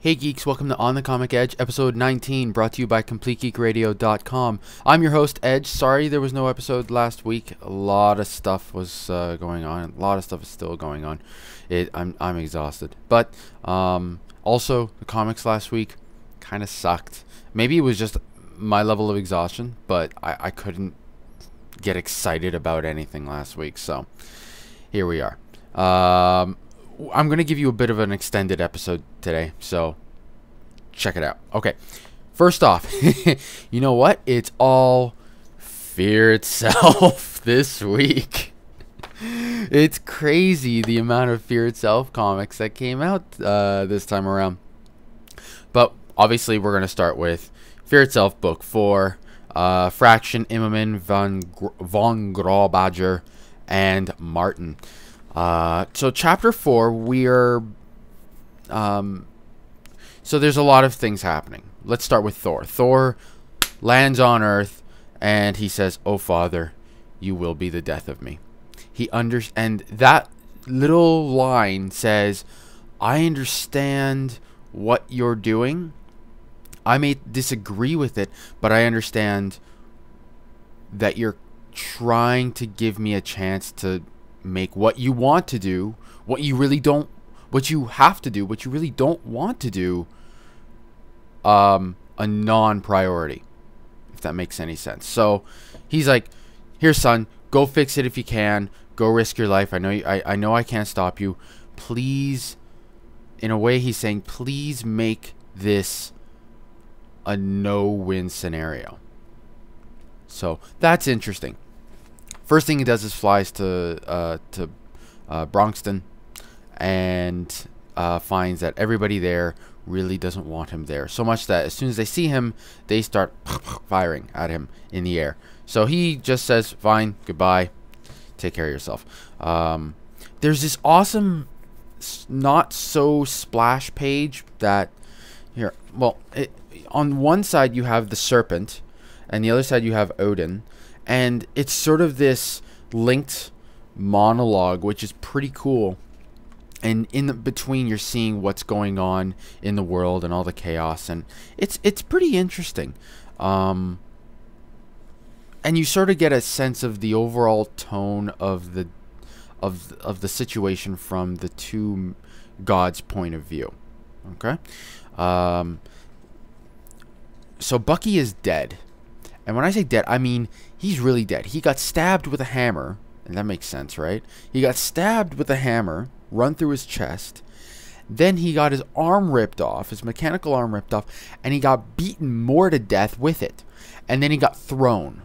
Hey geeks, welcome to On the Comic Edge, episode 19, brought to you by CompleteGeekRadio.com. I'm your host, Edge. Sorry there was no episode last week. A lot of stuff was going on. A lot of stuff is still going on. I'm exhausted. But also, the comics last week kind of sucked. Maybe it was just my level of exhaustion, but I couldn't get excited about anything last week. So, here we are. I'm going to give you a bit of an extended episode today, so check it out. Okay, first off, you know what? It's all Fear Itself this week. It's crazy the amount of Fear Itself comics that came out this time around. But obviously, we're going to start with Fear Itself Book 4, Fraction, Immerman, von Grawbadger, and Martin. So chapter 4, we're so there's a lot of things happening. Let's start with Thor. Thor lands on Earth and he says, "Oh Father, you will be the death of me." And that little line says, "I understand what you're doing. I may disagree with it, but I understand that you're trying to give me a chance to make what you want to do, what you have to do, what you really don't want to do, a non-priority," if that makes any sense. So he's like, "Here, son, go fix it if you can. Go risk your life. I know I can't stop you. Please," in a way he's saying, "please make this a no-win scenario." So that's interesting. First thing he does is flies to Bronxton and finds that everybody there really doesn't want him there. So much that as soon as they see him, they start firing at him in the air. So he just says, "Fine, goodbye. Take care of yourself." There's this awesome not so splash page that here. Well, on one side you have the Serpent, and the other side you have Odin. And it's sort of this linked monologue, which is pretty cool. And in the between, you're seeing what's going on in the world and all the chaos, and it's pretty interesting. And you sort of get a sense of the overall tone of the situation from the two gods' point of view. Okay, so Bucky is dead. And when I say dead, I mean he's really dead. He got stabbed with a hammer, and that makes sense, right? He got stabbed with a hammer, run through his chest. Then he got his arm ripped off, his mechanical arm ripped off, and he got beaten more to death with it. And then he got thrown.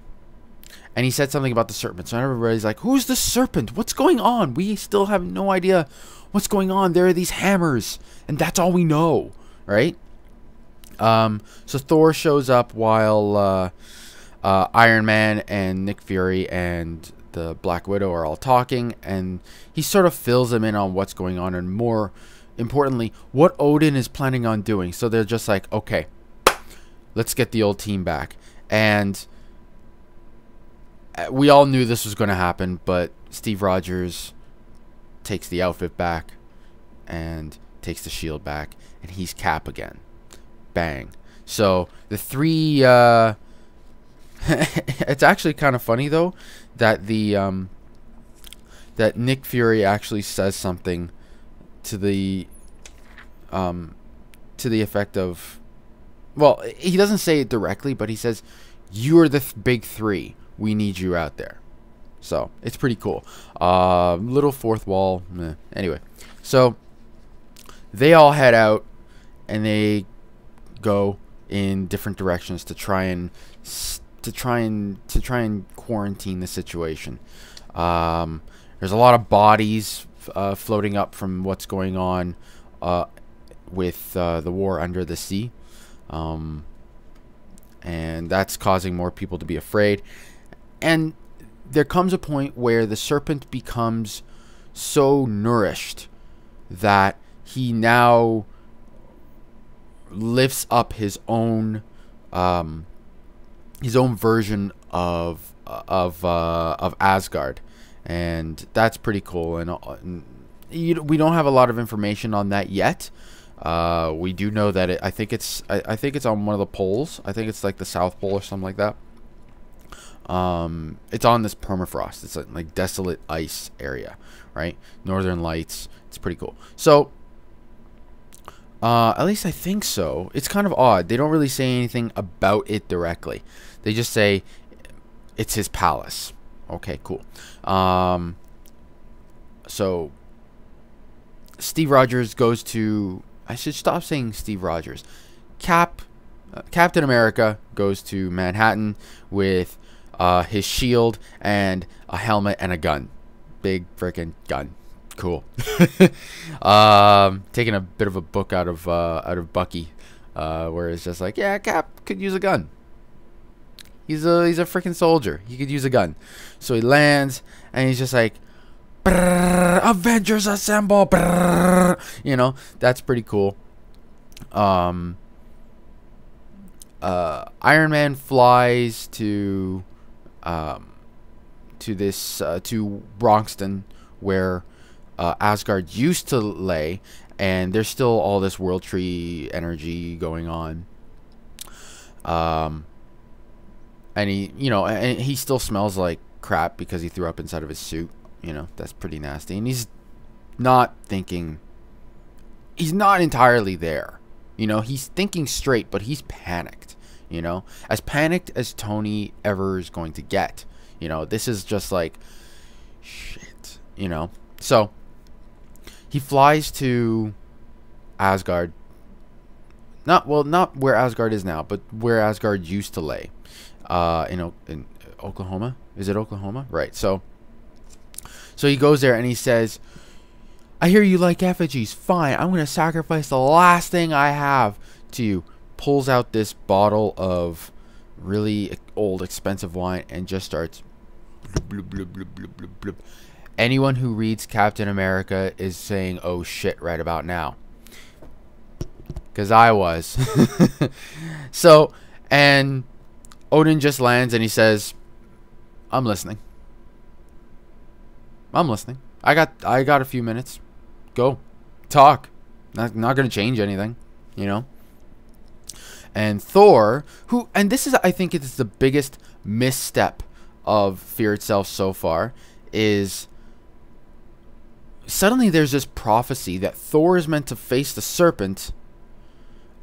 And he said something about the serpent. So everybody's like, "Who's the serpent? What's going on? We still have no idea what's going on. There are these hammers, and that's all we know," right? So Thor shows up while Iron Man and Nick Fury and the Black Widow are all talking, and he sort of fills them in on what's going on, and more importantly, what Odin is planning on doing. So they're just like, "Okay, let's get the old team back." And we all knew this was going to happen, but Steve Rogers takes the outfit back and takes the shield back, and he's Cap again. Bang. So the three it's actually kind of funny though that that Nick Fury actually says something to the effect of, well, he doesn't say it directly, but he says, "You're the big three. We need you out there." So it's pretty cool. Little fourth wall. Meh. Anyway, so they all head out and they go in different directions to try and quarantine the situation. There's a lot of bodies floating up from what's going on with the war under the sea, and that's causing more people to be afraid. And there comes a point where the serpent becomes so nourished that he now lifts up his own version of Asgard, and that's pretty cool. And we don't have a lot of information on that yet, We do know that I think it's on one of the poles. I think it's like the South Pole or something like that. It's on this permafrost. It's like desolate ice area, right? Northern Lights. It's pretty cool. So, at least I think so. It's kind of odd. They don't really say anything about it directly. They just say it's his palace. Okay, cool. So Steve Rogers goes to... I should stop saying Steve Rogers. Captain America goes to Manhattan with his shield and a helmet and a gun. Big freaking gun. Cool. Taking a bit of a book out of Bucky, where it's just like, yeah, Cap could use a gun. He's a freaking soldier. He could use a gun. So he lands and he's just like, Avengers assemble. You know, that's pretty cool. Iron Man flies to Bronxton, where Asgard used to lay, and there's still all this World Tree energy going on. And he still smells like crap because he threw up inside of his suit. You know, that's pretty nasty. And he's not entirely there. You know, he's thinking straight, but he's panicked. You know, as panicked as Tony ever is going to get. You know, this is just like, shit. You know, so he flies to Asgard. Not where Asgard is now, but where Asgard used to lay. In Oklahoma. Is it Oklahoma? Right. So he goes there and he says, I hear you like effigies. Fine, I'm going to sacrifice the last thing I have to you. Pulls out this bottle of really old, expensive wine and just starts blub, blub, blub, blub, blub, blub. Anyone who reads Captain America is saying, oh shit, right about now. Because I was. So, and Odin just lands and he says, I'm listening. I got a few minutes. Go. Talk. Not going to change anything, you know? And Thor, and this is, I think it's the biggest misstep of Fear Itself so far, is suddenly there's this prophecy that Thor is meant to face the serpent,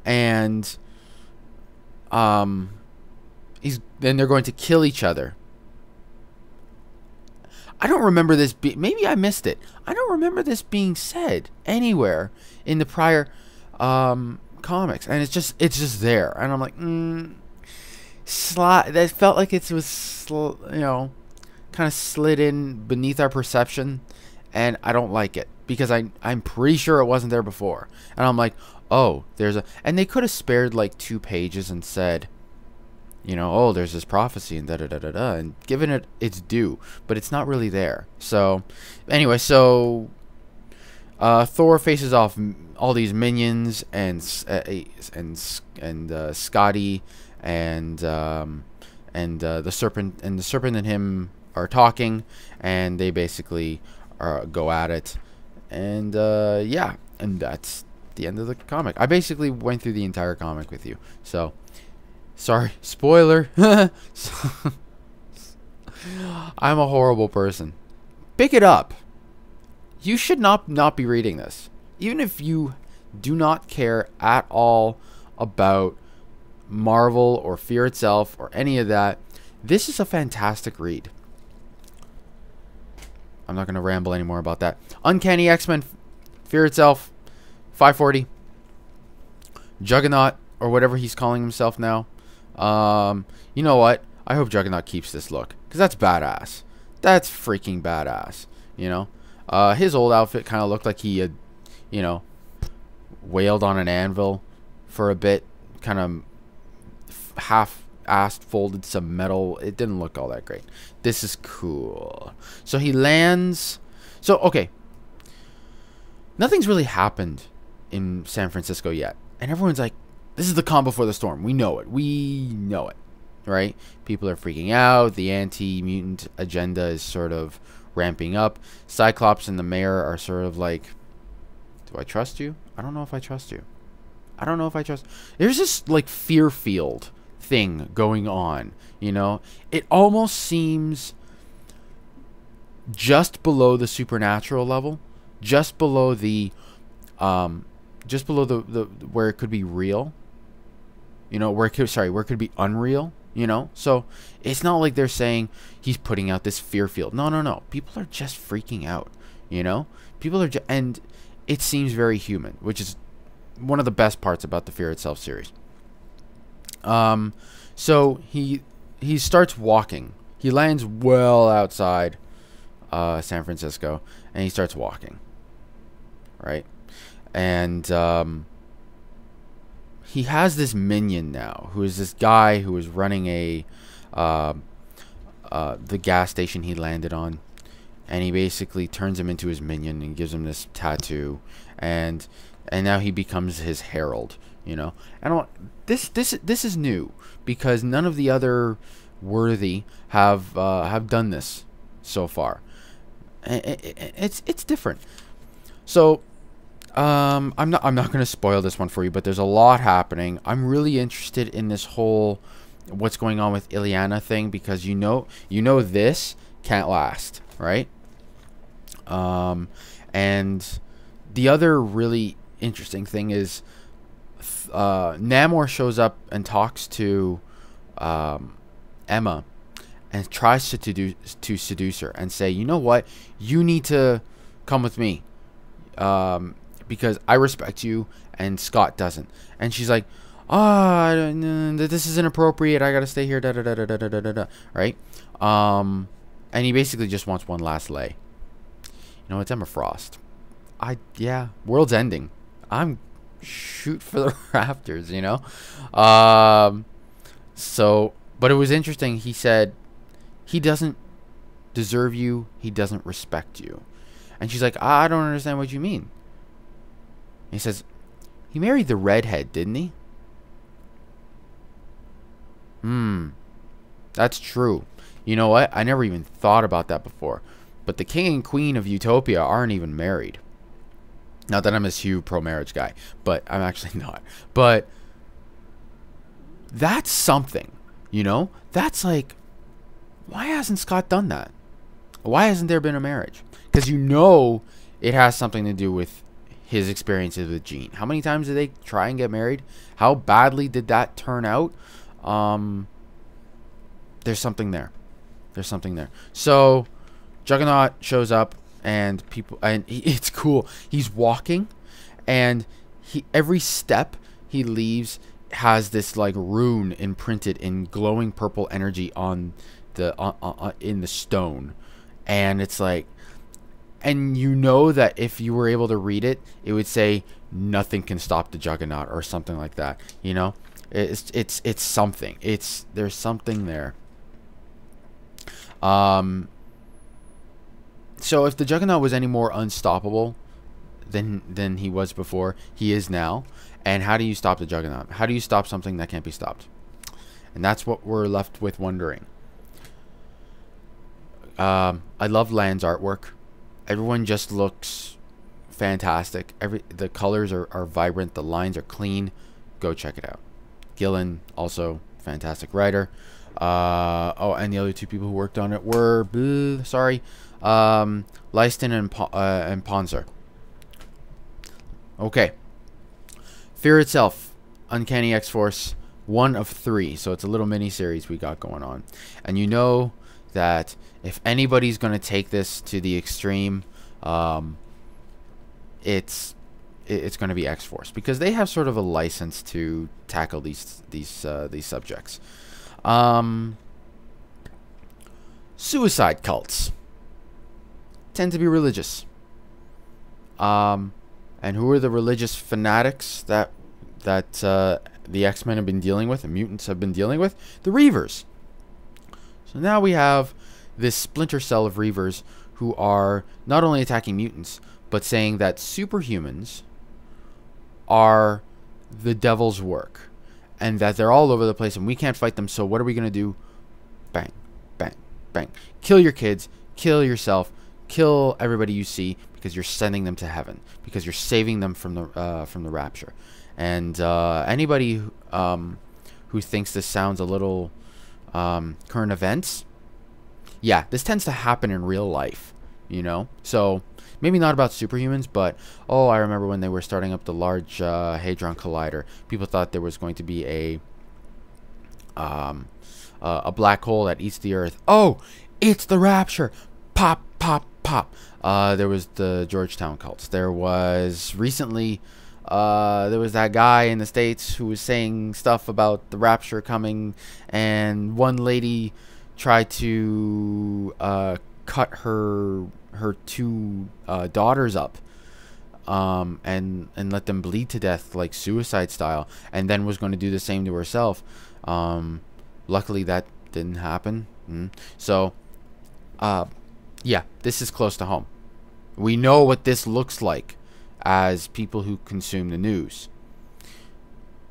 and then they're going to kill each other. I don't remember this maybe I missed it. I don't remember this being said anywhere in the prior comics, and it's just there, and I'm like, that felt like it was kind of slid in beneath our perception, and I don't like it because I'm pretty sure it wasn't there before, and I'm like, oh, and they could have spared like 2 pages and said, oh, there's this prophecy and da-da-da-da-da, and given it its due, but it's not really there. So, anyway, Thor faces off all these minions and Scotty and the serpent and him are talking, and they basically go at it, and yeah, and that's the end of the comic. I basically went through the entire comic with you, so. Sorry, spoiler. I'm a horrible person. Pick it up. You should not be reading this. Even if you do not care at all about Marvel or Fear Itself or any of that, this is a fantastic read. I'm not going to ramble anymore about that. Uncanny X-Men, Fear Itself, 540. Juggernaut, or whatever he's calling himself now. You know what? I hope Juggernaut keeps this look, because that's badass. That's freaking badass. His old outfit kind of looked like he had, wailed on an anvil for a bit, kind of half-assed, folded some metal. It didn't look all that great. This is cool. So he lands. So, okay. Nothing's really happened in San Francisco yet. And everyone's like, this is the calm before the storm. We know it. Right? People are freaking out. The anti-mutant agenda is sort of ramping up. Cyclops and the mayor are sort of like Do I trust you? I don't know if I trust you. I don't know if I trust. There's this like fear field thing going on, you know? It almost seems just below the supernatural level, just below the the where it could be real, you know, where it could be unreal, you know? So it's not like they're saying he's putting out this fear field. No. People are just freaking out, you know? People are and it seems very human, which is one of the best parts about the Fear Itself series. So he starts walking. He lands well outside San Francisco, and he starts walking, right? And he has this minion now, who is this guy who is running the gas station he landed on, and he basically turns him into his minion and gives him this tattoo, and now he becomes his herald, you know. This is new, because none of the other worthy have done this so far. It's different. So I'm not going to spoil this one for you, but there's a lot happening. I'm really interested in this whole what's going on with Ileana thing, because you know this can't last, right? And the other really interesting thing is Namor shows up and talks to Emma and tries to seduce her and say, you know what, you need to come with me because I respect you and Scott doesn't. And she's like, this is inappropriate, I gotta stay here, right? And he basically just wants one last lay. You know, it's Emma Frost. Yeah, world's ending. I'm shoot for the rafters, you know. So, but it was interesting. He said he doesn't deserve you. He doesn't respect you. And she's like, I don't understand what you mean. He says, he married the redhead, didn't he? That's true. You know what? I never even thought about that before. But the king and queen of Utopia aren't even married. Not that I'm this huge pro-marriage guy, but I'm actually not. But that's something, you know? That's like, why hasn't Scott done that? Why hasn't there been a marriage? Because you know it has something to do with his experiences with Jean. How many times did they try and get married? How badly did that turn out? There's something there. There's something there. So Juggernaut shows up, and it's cool. He's walking, and every step he leaves has this like rune imprinted in glowing purple energy on the in the stone, and it's like, and you know that if you were able to read it, it would say nothing can stop the Juggernaut or something like that. You know, it's something. There's something there. So if the Juggernaut was any more unstoppable than he was before, he is now. And how do you stop the Juggernaut? How do you stop something that can't be stopped? And that's what we're left with wondering. I love Land's artwork. Everyone just looks fantastic. The colors are vibrant. The lines are clean. Go check it out. Gillen, also fantastic writer. And the other two people who worked on it were Leiston and Ponzer. Okay. Fear Itself, Uncanny X-Force, 1 of 3. So it's a little mini series we got going on. And you know that if anybody's going to take this to the extreme, it's going to be X-Force, because they have sort of a license to tackle these subjects. Suicide cults tend to be religious. And who are the religious fanatics that the X-Men have been dealing with, and mutants have been dealing with? The Reavers. So now we have this splinter cell of Reavers who are not only attacking mutants, but saying that superhumans are the devil's work, and that they're all over the place and we can't fight them, so what are we going to do? Bang, bang, bang. Kill your kids, kill yourself, kill everybody you see, because you're sending them to heaven, because you're saving them from the rapture. And anybody who thinks this sounds a little current events, yeah, this tends to happen in real life, you know. So maybe not about superhumans, but I remember when they were starting up the Large Hadron Collider, people thought there was going to be a black hole that eats the Earth. Oh, it's the rapture! Pop, pop, pop. There was the Georgetown cults. There was recently, there was that guy in the States who was saying stuff about the rapture coming, and one lady tried to cut her two daughters up, and let them bleed to death like suicide style, and then was going to do the same to herself. Luckily that didn't happen. So yeah, this is close to home. We know what this looks like as people who consume the news.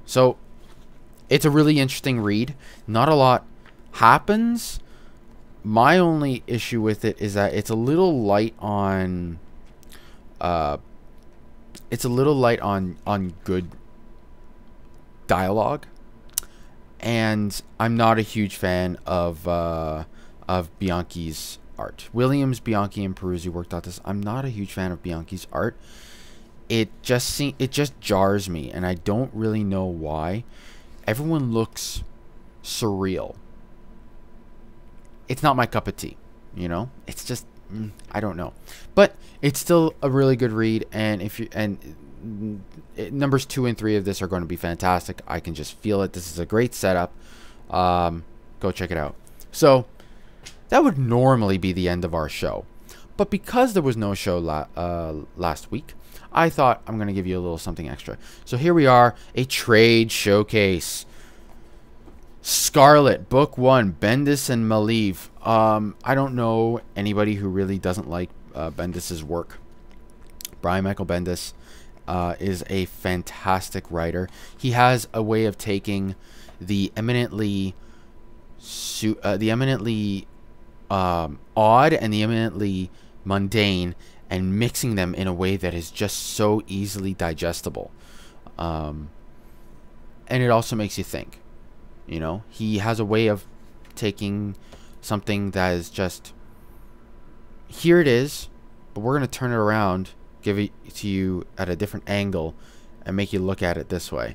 So it's a really interesting read. Not a lot happens. My only issue with it is that it's a little light on good dialogue, and I'm not a huge fan of Bianchi's art. Williams, Bianchi, and Peruzzi worked out this. I'm not a huge fan of Bianchi's art. It just jars me, and I don't really know why. Everyone looks surreal. It's not my cup of tea, you know. It's just I don't know, but it's still a really good read. And numbers 2 and 3 of this are going to be fantastic. I can just feel it. This is a great setup. Go check it out. So that would normally be the end of our show, but because there was no show last week, I thought I'm going to give you a little something extra. So here we are, a trade showcase. Scarlet, Book 1, Bendis and Maleev. I don't know anybody who really doesn't like Bendis's work. Brian Michael Bendis is a fantastic writer. He has a way of taking the eminently odd and the eminently mundane and mixing them in a way that is just so easily digestible. And it also makes you think. You know, he has a way of taking something that is just, here it is, but we're going to turn it around, give it to you at a different angle, and make you look at it this way.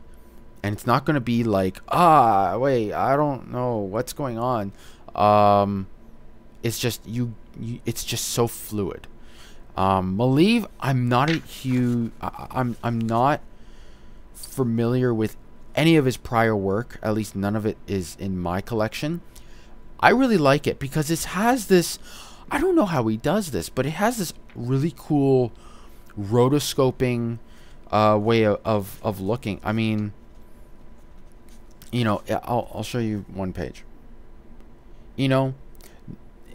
And it's not going to be like, wait, I don't know what's going on. It's just it's just so fluid. Maleev, I'm not a huge, I'm not familiar with any of his prior work. At least none of it is in my collection. I really like it because it has this, I don't know how he does this, but it has this really cool rotoscoping way of looking. I mean, you know, I'll show you one page. You know,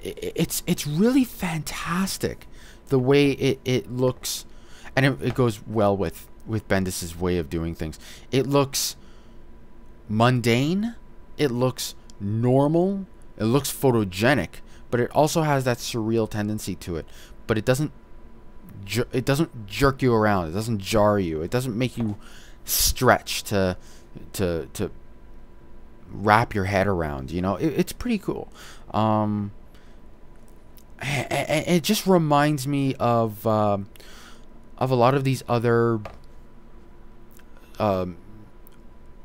it's really fantastic the way it looks, and it goes well with Bendis's way of doing things. It looks mundane, it looks normal, it looks photogenic, but it also has that surreal tendency to it. But it doesn't jerk you around, it doesn't jar you, it doesn't make you stretch to wrap your head around. You know, it's pretty cool. It just reminds me of a lot of these other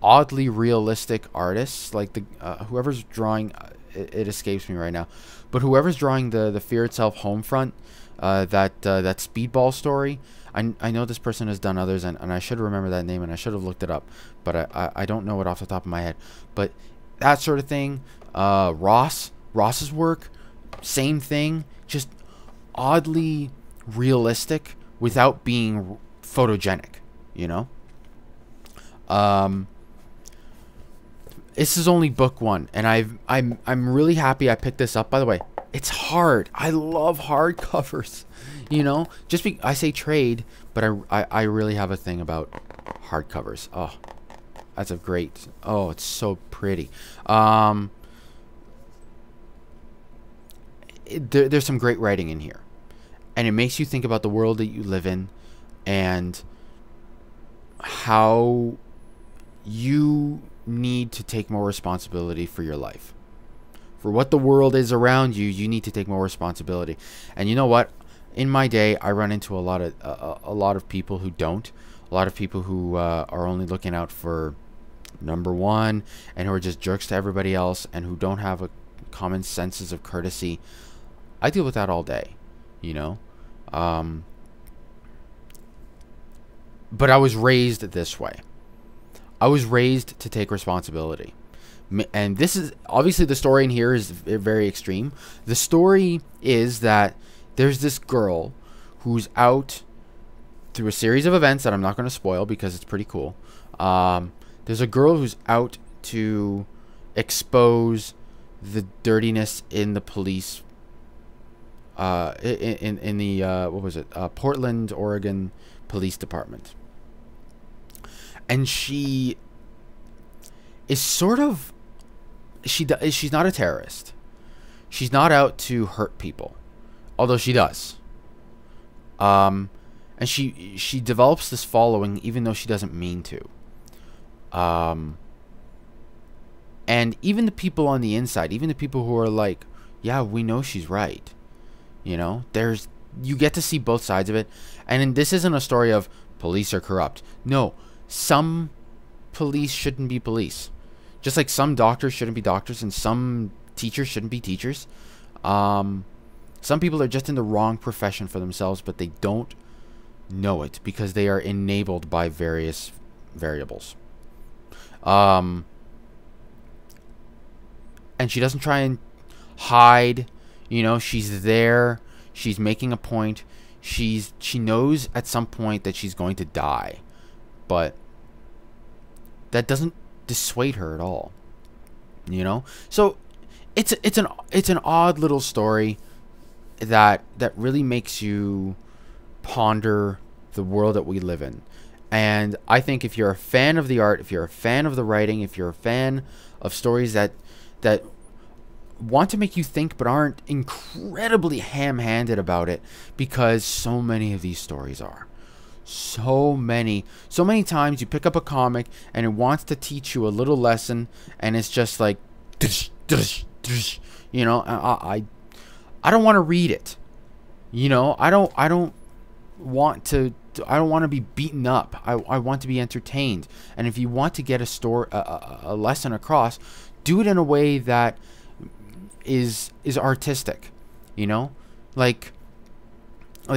oddly realistic artists, like the whoever's drawing, it escapes me right now, but whoever's drawing the Fear Itself Homefront, that Speedball story. I know this person has done others, and I should remember that name, and I should have looked it up, but I don't know it off the top of my head. But that sort of thing. Ross's work, same thing, just oddly realistic without being photogenic, you know. This is only book 1, and I'm really happy I picked this up. By the way, it's hard. I love hardcovers, you know. I say trade, but I really have a thing about hardcovers. Oh, that's a great. Oh, it's so pretty. There's some great writing in here, And it makes you think about the world that you live in and how you need to take more responsibility for your life. For what the world is around you, you need to take more responsibility. And you know what? In my day, I run into a lot of people who don't. A lot of people who are only looking out for number one, and who are just jerks to everybody else, and who don't have a common senses of courtesy. I deal with that all day, you know. But I was raised this way. I was raised to take responsibility. And this is obviously, the story in here is very extreme. The story is that there's this girl who's out through a series of events that I'm not going to spoil because it's pretty cool. There's a girl who's out to expose the dirtiness in the police, in the what was it, Portland, Oregon Police Department. And she is sort of, she's not a terrorist. She's not out to hurt people, although she does. And she develops this following even though she doesn't mean to. And even the people on the inside, even the people who are like, yeah, we know she's right. You know, you get to see both sides of it. And this isn't a story of police are corrupt. No, some police shouldn't be police. Just like some doctors shouldn't be doctors and some teachers shouldn't be teachers. Some people are just in the wrong profession for themselves, but they don't know it because they are enabled by various variables. And she doesn't try and hide. You know, she's there. She's making a point. She knows at some point that she's going to die, but that doesn't dissuade her at all. You know, so it's an odd little story that really makes you ponder the world that we live in. And I think if you're a fan of the art, if you're a fan of the writing, if you're a fan of stories that want to make you think but aren't incredibly ham-handed about it, because so many of these stories are. So many times you pick up a comic and it wants to teach you a little lesson, and it's just like, you know, I don't want to read it. You know, I don't want to be beaten up. I want to be entertained. And if you want to get a lesson across, do it in a way that is artistic. You know, like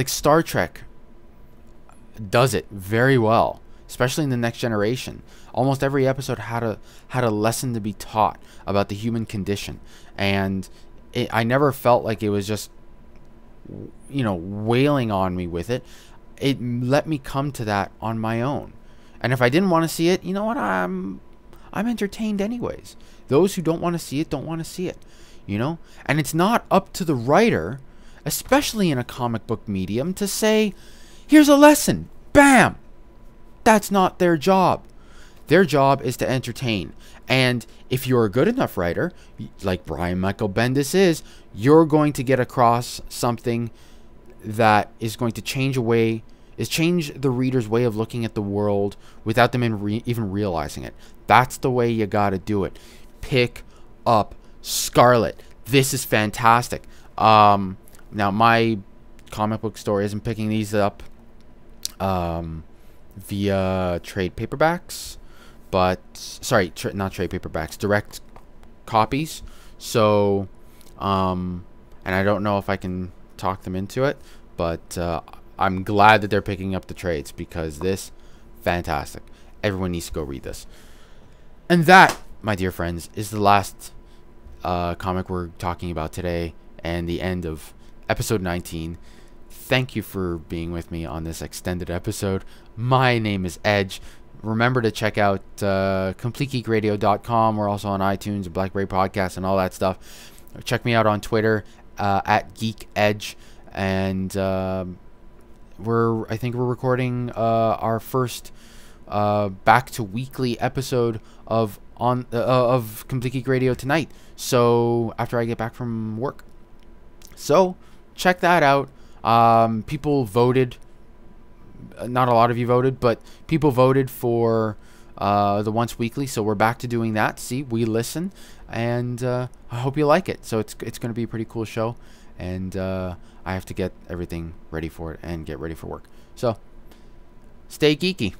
Star Trek does it very well, especially in The Next Generation. Almost every episode had a lesson to be taught about the human condition, and I never felt like it was just, you know, wailing on me with it. It let me come to that on my own. And if I didn't want to see it, you know what, I'm entertained anyways. Those who don't want to see it don't want to see it, you know. And it's not up to the writer, especially in a comic book medium, to say, here's a lesson, bam. That's not their job. Their job is to entertain. And if you're a good enough writer, like Brian Michael Bendis is, you're going to get across something that is going to change the reader's way of looking at the world without them even realizing it. That's the way you got to do it. Pick up Scarlet. This is fantastic. Now, my comic book store isn't picking these up via trade paperbacks, but sorry, not trade paperbacks, direct copies. So, and I don't know if I can talk them into it, but I'm glad that they're picking up the trades, because this, fantastic. Everyone needs to go read this. And that, my dear friends, is the last comic we're talking about today, and the end of episode 19. Thank you for being with me on this extended episode. My name is Edge. Remember to check out CompleteGeekRadio.com. We're also on iTunes, BlackBerry Podcast, and all that stuff. Check me out on Twitter at GeekEdge. And I think we're recording our first back to weekly episode of Complete Geek Radio tonight. So after I get back from work, so check that out. People voted. Not a lot of you voted, but people voted for the once weekly, so we're back to doing that. See, we listen, and I hope you like it. So it's going to be a pretty cool show, and I have to get everything ready for it and get ready for work. So stay geeky.